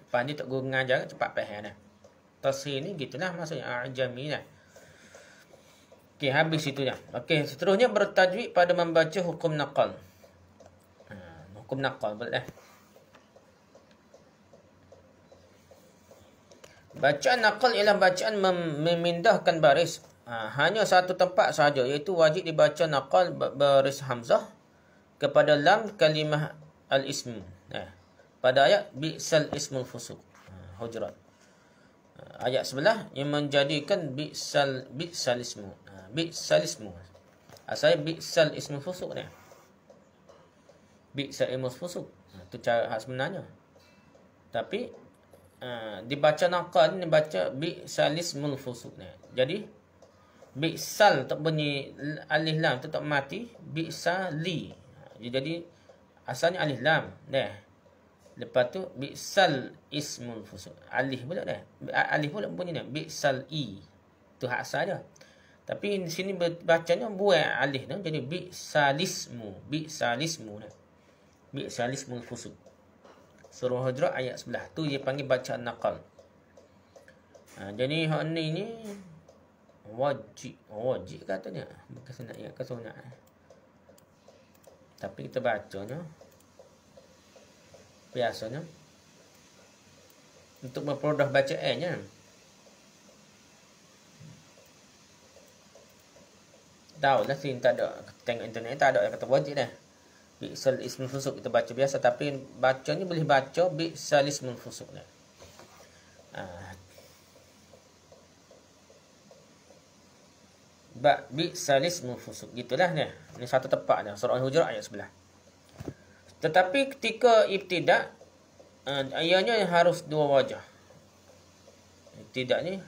Lepas ni tak guru mengajar cepat faham dah. Tashil ni gitulah maksudnya a'jami dah. Okey, habis itu dah. Okey, seterusnya bertajwid pada membaca hukum naqal. Hukum naqal boleh dah. Bacaan naqal ialah bacaan memindahkan baris hanya satu tempat sahaja, iaitu wajib dibaca naqal baris hamzah kepada lam kalimah al-ism. Pada ayat bi'sal ismul fusuq. Hujurat. Ayat sebelah yang menjadikan bi'sal ismu. Bi'sal ismu. Asalnya bi'sal ismul fusuq ni. Bi'sal ismul fusuq. Itu cara sebenarnya. Tapi dibaca naqal ni baca bi'sal ismul fusuq ni. Jadi bi'sal tak bunyi alif lam tu tak mati, bi'sali. Jadi asalnya alif lam dah. Lepas tu bi'sal ismul fusuq. Alif pula dah. Alif pula bunyi ni bi'sal i. Tu hak asal dia. Tapi di sini bacanya buai alif tu. Jadi bi'salismu. Bi'salismu. Bi'salismu fusuq. Surah Hujurat ayat 11. Tu dia panggil bacaan naqal. Jadi hak ni wajib. Wajib katanya. Bukan sunat, ingat ke sunat. Tapi kita bacanya biasanya untuk mempermudah bacaannya. Tahu lah sini tak ada, tengok internet tak ada yang kata wajib dah. Bi'sal ismul fusuq kita baca biasa, tapi baca ni boleh baca bi'sal ismul fusuq dah. Bi'sal ismul fusuq gitulah ni. Ni satu tepat dah, surah Al-Hujurat ayat 11. Tetapi ketika ibtidak ianya harus dua wajah. Ibtidak ni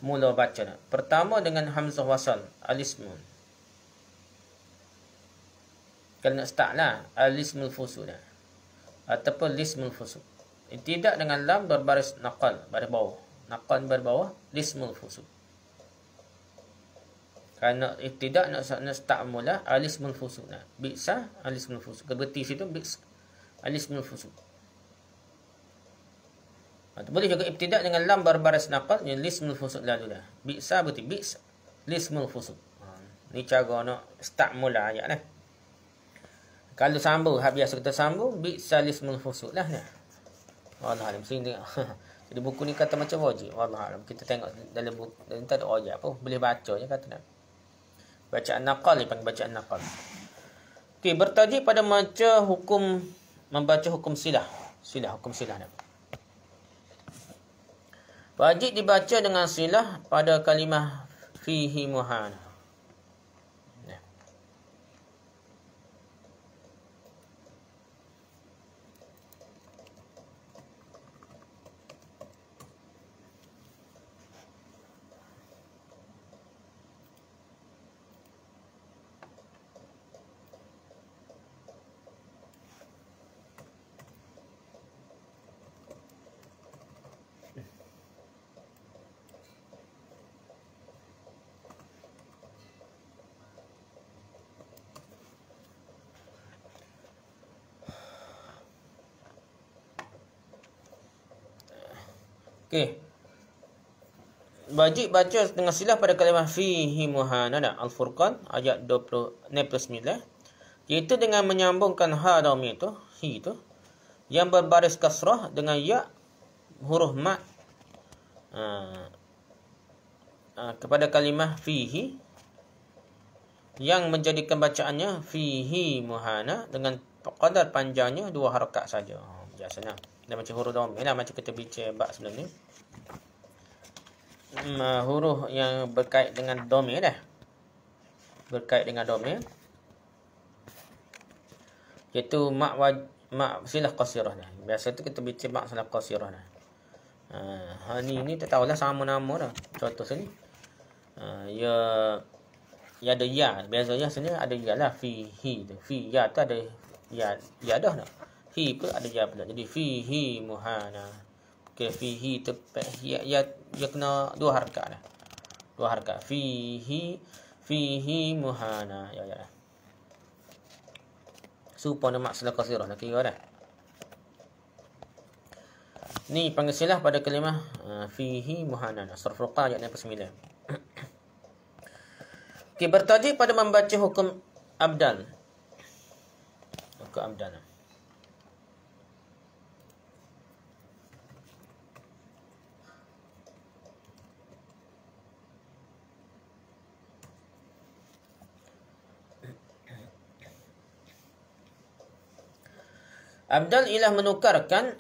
mula baca dah. Pertama dengan hamzah wasal alismun. Kalau nak start lah alismul fusuq dah. Ataupun lismul fusuq. Ibtidak dengan lam berbaris naqal baris bawah. Naqal baris bawah lismul fusuq. Kerana ibtidak nak start mula alismul fusuq dah. Bi'sa alismul fusuq. Berarti situ bi'sa alismul fusuq. Boleh juga ibtidak dengan lam berbaris naqal yang lismul fusuq lalu dah. Bi'sa berarti bi'sa lismul fusuq. Ni cara nak start mula ayat dah. Kalau sambung, biasa kita sambung bi'sa lismul fusuq lah dah. Wallahualam sini tengok. Jadi buku ni kata macam wajib. Wallahualam kita tengok dalam buku tak ada ayat pun boleh baca je kata nak. Bacaan naqal ni panggil bacaan naqal. Okey, bertajuk pada membaca hukum silah. Hukum silah ni. Wajib dibaca dengan silah pada kalimah fihi muhana. Okey. Wajib baca dengan silah pada kalimah fihi muhana Al-Furqan ayat 29 iaitu dengan menyambungkan ha dhamir tu, hi tu yang berbaris kasrah dengan ya huruf mat kepada kalimah fihi yang menjadikan bacaannya fihi muhana dengan qadar panjangnya 2 harakat saja. Biasanya dia macam huruf dhamir lah, macam kita bincang bab sebelum ni. Huruf yang berkait dengan dhamir dah. Berkait dengan dhamir iaitu mak silah qasirah dah. Biasa tu kita bincang mak silah qasirah dah. Ni tak tahulah sama nama dah. Contoh sini. Ya ada ya. Biasanya sini ada ya lah fihi tu. Fi ya tu ada ya dah dah. Hi pun ada ya pula. Jadi fihi muhana. Okey, fihi tu ya kena 2 harakat dah. 2 harakat. Fihi muhana. Ya. Supaya mak silah qasirah nak kira dah. Ni panggil silah pada kalimah fihi muhana. Surah Furqan ayat 9. Okey, bertajuk pada membaca hukum abdal. Hukum abdal. Abdal ialah menukarkan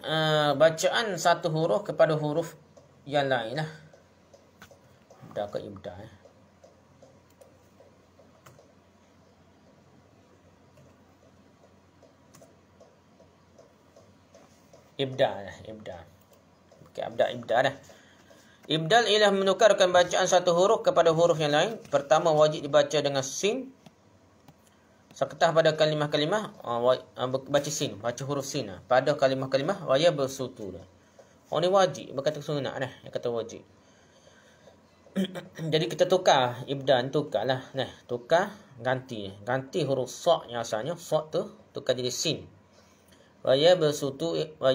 bacaan satu huruf kepada huruf yang lain lah. Dah ke ibda. Ibda lah. Okay, ibda dah. Ibdal ialah menukarkan bacaan satu huruf kepada huruf yang lain. Pertama wajib dibaca dengan sin. Seketah pada kalimah-kalimah baca sin, baca huruf sin pada kalimah-kalimah waya bersutu dah. Ni wajib, berkata sunat dah, yang kata wajib. Jadi kita tukar ibdan, tukarlah. Nah, tukar ganti. Ganti huruf sa' yang asalnya sa' tu tukar jadi sin. Wa yabsutu wa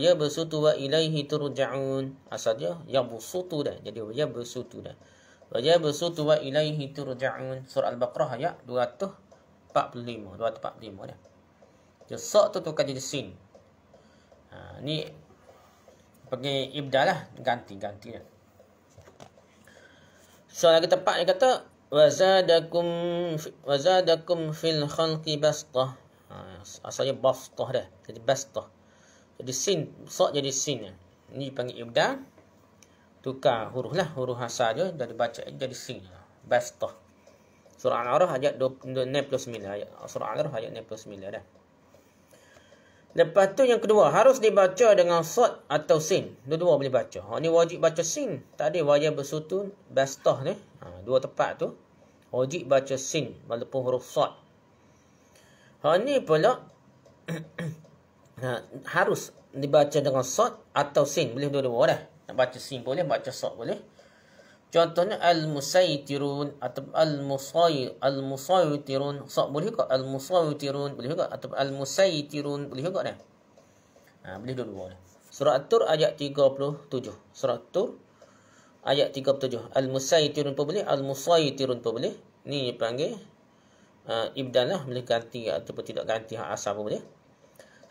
ilaihi turja'un. Asalnya yabsutu dah. Jadi wa yabsutu dah. Wa yabsutu wa ilaihi turja'un. Surah Al-Baqarah ayat 245 dah. Jadi sa' tu tukar jadi sin. Ni pergi ibdal lah, ganti dah. So lagi tepat dia kata wazadakum fil khalqi bastah. Asalnya bastah dah. Jadi bastah. Jadi sin, sa' jadi sin. Ni panggil ibdal. Tukar huruf lah, huruf asal dia dah dibaca jadi sin. Bastah. Surah Al-A'raf ayat 69 ayat. Surah Al-A'raf ayat 69 dah. Lepas tu yang kedua, harus dibaca dengan sad atau sin. Dua-dua boleh baca. Ni wajib baca sin. Tak ada wajib bersutun, bastah ni. Dua tempat tu. Wajib baca sin walaupun huruf sad. Ni pula harus dibaca dengan sad atau sin. Boleh dua-dua dah. Nak baca sin boleh, baca sad boleh. Contohnya al-musaytirun atau al-musaytirun. Sa' boleh juga al-musaytirun boleh juga atau al-musaytirun boleh juga dah. Boleh dua-dua dah. Surah At-Tur ayat 37. Surah At-Tur ayat 37. Al-musaytirun pun boleh, al-musaytirun pun boleh. Ni panggil ibdal lah, boleh ganti ataupun tidak ganti hak asal pun boleh.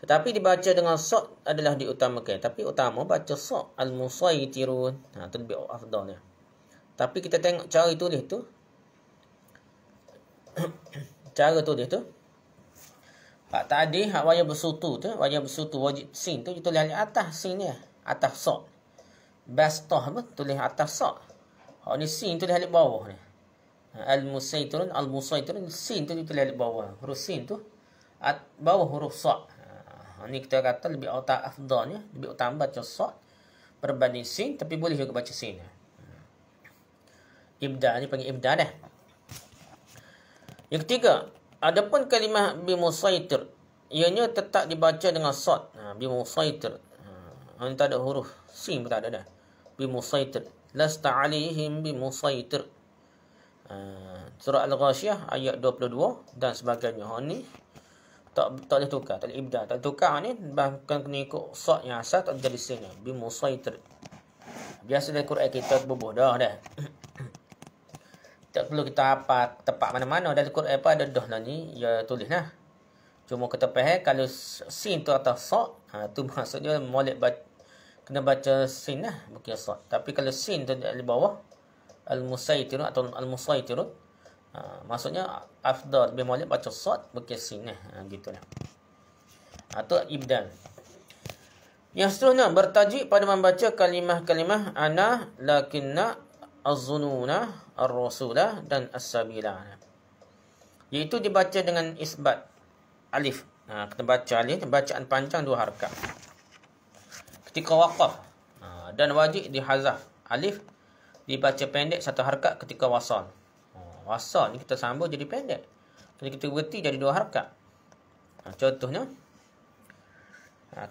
Tetapi dibaca dengan sa' adalah diutamakan. Tapi utama baca sa' al-musaytirun. Itu lebih afdalnya. Tapi kita tengok cara tulis tu. Cara tulis tu. Hak tadi, hak wajib bersutu tu. Wajib bersutu, wajib sin tu. Tulis atas sin ni. Atas sa'. Bastah apa? Tulis atas sa'. Hak ni sin tulis di bawah ni. Al-musaytirun, al-musaytirun. Sin tu tulis di bawah. Huruf sin tu. Bawah huruf sa'. Ni kita kata lebih afdalnya. Lebih utama baca sa' berbanding sin. Tapi boleh juga baca sin. Ibda ni panggil ibda dah. Yang ketiga, adapun kalimah bimusaytir, ianya tetap dibaca dengan sad. Bimusaytir. Ini tak ada huruf sin pun tak ada dah. Bimusaytir. Lasta alaihim bimusaytir. Surah Al-Ghashiyah ayat 22 dan sebagainya. Ni tak boleh tukar, tak boleh ibda. Tak tukar ni bahkan kena ikut sad yang asal, tak jadi sin. Bimusaytir. Biasa dalam Quran kita berbuh dah. Tak perlu kita apa tepat mana-mana dalam Quran apa ada dah lah ni ya tulis lah. Cuma kita faham kalau sin tu atau sa' tu maksudnya molek kena baca sin lah bukan sa'. Tapi kalau sin tu di bawah al-musaytirun atau al-musaytirun maksudnya afdal lebih molek baca sa' bukan sin lah. Gitu lah. Atau ibdal. Yang seterusnya bertajuk pada membaca kalimah-kalimah ana, lakinna, az-zununa, ar-rasulah dan as-sabila. Iaitu dibaca dengan isbat alif. Kita baca alif, bacaan panjang 2 harakat. Ketika waqaf dan wajib dihazaf. Alif dibaca pendek 1 harakat ketika wasal. Wasal ni kita sambung jadi pendek. Kalau kita berhenti jadi 2 harakat. Contohnya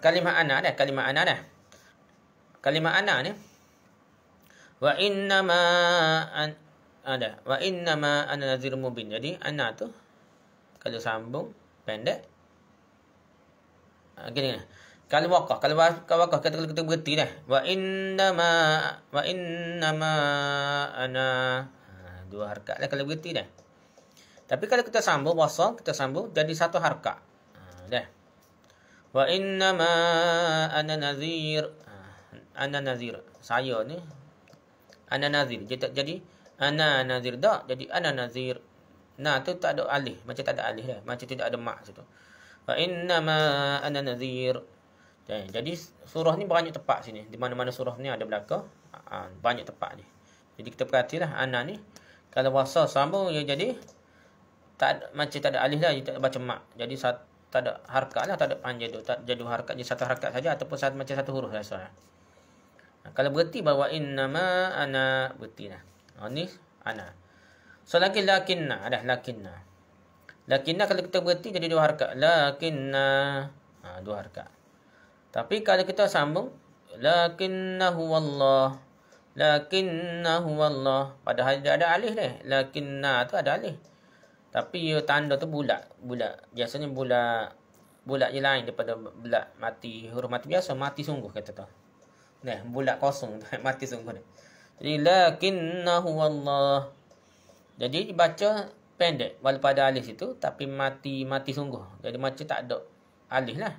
kalimah ana dah, kalimah ana ni wa innama ana nadhirun mubin. Jadi ana tu kalau sambung pendek gini. Kalau waqaf kita berhenti dah. Wa innama ana 2 harakat lah kalau berhenti dah. Tapi kalau kita sambung wasal, kita sambung jadi 1 harakat. Dah. Wa innama ana nadhir. Ana nadhir. Saya ni ana nadhir. Jadi ana nadhir dak, jadi ana nadhir. Na tu tak ada alif, macam tak ada alif dah, macam tidak ada mak situ. Fa innama ana nadhir. Jadi surah ni banyak tempat sini. Di mana-mana surah ni ada belaka, banyak tempat ni. Jadi kita perhatilah ana ni kalau wasal sambung ya jadi macam tak ada alif dah, tak baca mak. Jadi tak ada harakat lah, tak ada panjang tu, tak jadi harakat, jadi 1 harakat saja ataupun macam 1 huruf saja. Kalau berhenti bahawa innama ana berhenti lah. Ni ana. So lagi lakinna. Ada lakinna. Lakinna kalau kita berhenti jadi 2 harakat. Lakinna. 2 harakat. Tapi kalau kita sambung. Lakinnahu wallah. Lakinnahu Allah. Padahal dia ada alif ni. Lakinna tu ada alif. Tapi tanda tu bulat. Biasanya bulat je lain daripada bulat mati. Huruf mati biasa. Mati sungguh kata tu. Nah, bulat kosong. Mati sungguh ni. Jadi lakinnahu Allah. Jadi dibaca pendek. Walaupun ada alif situ. Tapi mati sungguh. Jadi macam tak ada alif lah.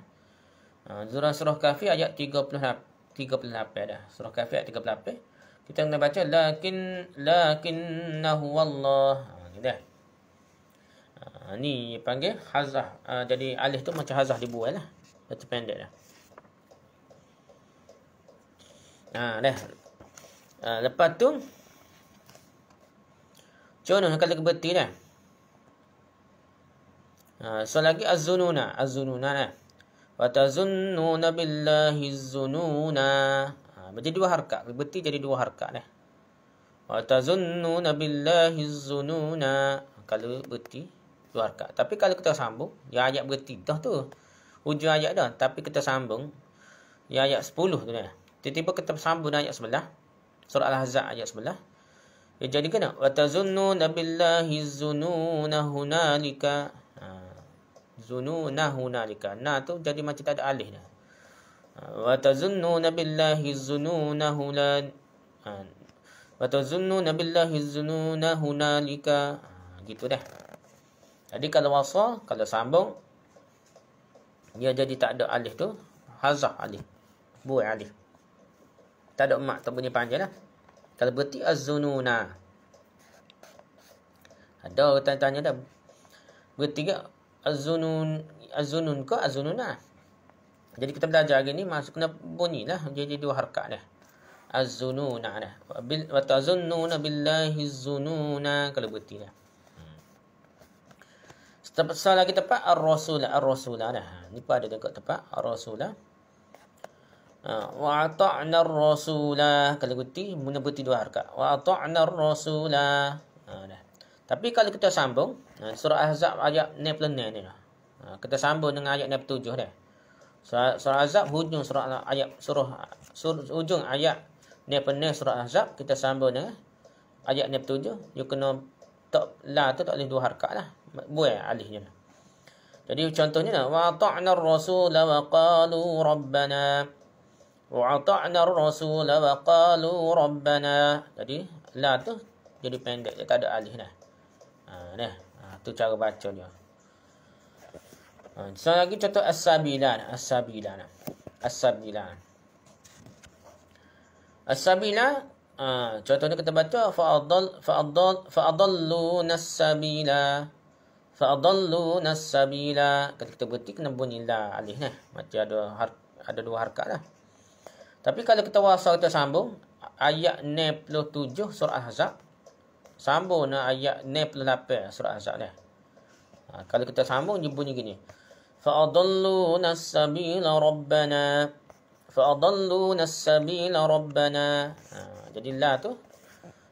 Surah Kahfi ayat 38 dah. Surah Kahfi ayat 38. Kita kena baca lakinnahu Allah. Ni dah. Ni panggil hazah. Jadi alif tu macam hazah dibuat lah. Baca pendek dah. Dah. Lepas tu contoh kalau keberti dah. So lagi az-zununa dah. Wa tazunnuna billahi az-zununa. Jadi dua harkat. Berarti jadi dua harkat dah. Wa tazunnuna billahi az-zununa. Kalau berarti dua harkat. Tapi kalau kita sambung, ya ayat berarti dah tu. Hujung ayat dah. Tapi kita sambung, ya ayat 10 tu dah. Tiba-tiba kita sambung ayat 11. Surah Al-Ahzab ayat 11. Ya jadi kena. Wa tazunnuna billahi az-zununa hunalika. Zununa hunalika. Na tu jadi macam tak ada alih dah. Wa tazunnuna billahi zununa hulan. Wa tazunnuna billahi zununa hunalika. Gitu dah. Jadi kalau wasal, kalau sambung, dia jadi tak ada alif tu. Hazah alif. Buat alif. Tak ada mak, tak bunyi panjang lah. Kalau berarti az-zununa. Ada orang tanya dah. Berarti ke az-zunun ke az-zununa? Jadi kita belajar hari ni masuk kena bunyi lah. Jadi dua harkat dah. Az-zununa dah. Wa tazunnuna billahi az-zununa. Kalau berarti dah. Salah lagi tepat ar-rasulah dah. Ni pun ada dekat tepat ar-rasulah. Wa ata'na ar-rasulah. Kalau berarti guna berarti dua harkat. Wa ata'na ar-rasulah. Dah. Tapi kalau kita sambung surah Ahzab ayat 96 ni dah. Kita sambung dengan ayat 97 dah. Surah Ahzab hujung surah ayat hujung ayat 96 surah Ahzab kita sambung dengan ayat 97. You kena tak la tu tak boleh dua harkat lah. Buai alihnya. Jadi contohnya wa ta'na ar-rasul wa qalu rabbana. Wa ta'na ar-rasul wa qalu rabbana. Jadi la tu jadi pendek, dia tak ada alih dah. Tu cara baca dia. So lagi contoh as-sabilan. Contohnya kita baca fa'adalluna as-sabila. Kalau kita berhenti kena bunyi la alih nah. Macam ada dua harkat lah. Tapi kalau kita wasal kita sambung ayat 97 surah Ahzab. Sambung dengan ayat 98 surah Ahzab dah. Kalau kita sambung dia bunyi gini. Fa'adalluna as-sabila rabbana. Jadi la tu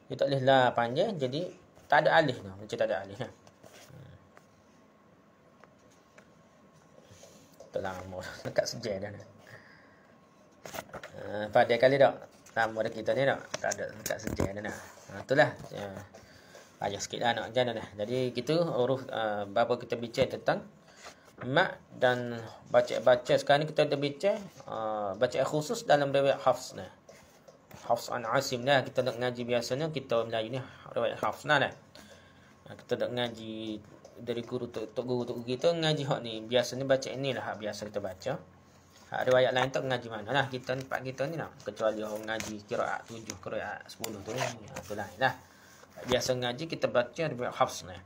dia tak boleh la panjang, jadi tak ada alih tu. Macam tak ada alih dah. Tu lama dekat sejak dah. Pada kali dah. Lama dah kita ni dah. Tak ada dekat sejak dah. Itulah. Payah sikit lah nak jalan dah. Jadi gitu huruf bapa kita bincang tentang mak dan baca sekarang ni kita ada bincang bacaan khusus dalam riwayat Hafs nah. Hafs an Asim dah kita nak ngaji biasanya kita Melayu ni riwayat Hafs nah. Kita nak ngaji dari guru tok guru kita ngaji hak ni biasanya baca inilah hak biasa kita baca. Hak riwayat lain tak ngaji mana lah kita tempat kita ni nak kecuali orang ngaji qiraat 7 qiraat 10 tu tu lain lah. Biasa ngaji kita baca riwayat Hafs nah.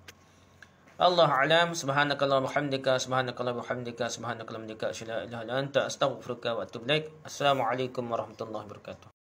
Allah alam subhanakallah bihamdika subhanakallah bihamdika subhanakallah bihamdika asyhadu an la ilaha illa anta astaghfiruka wa atubu ilaik. Assalamualaikum warahmatullahi wabarakatuh.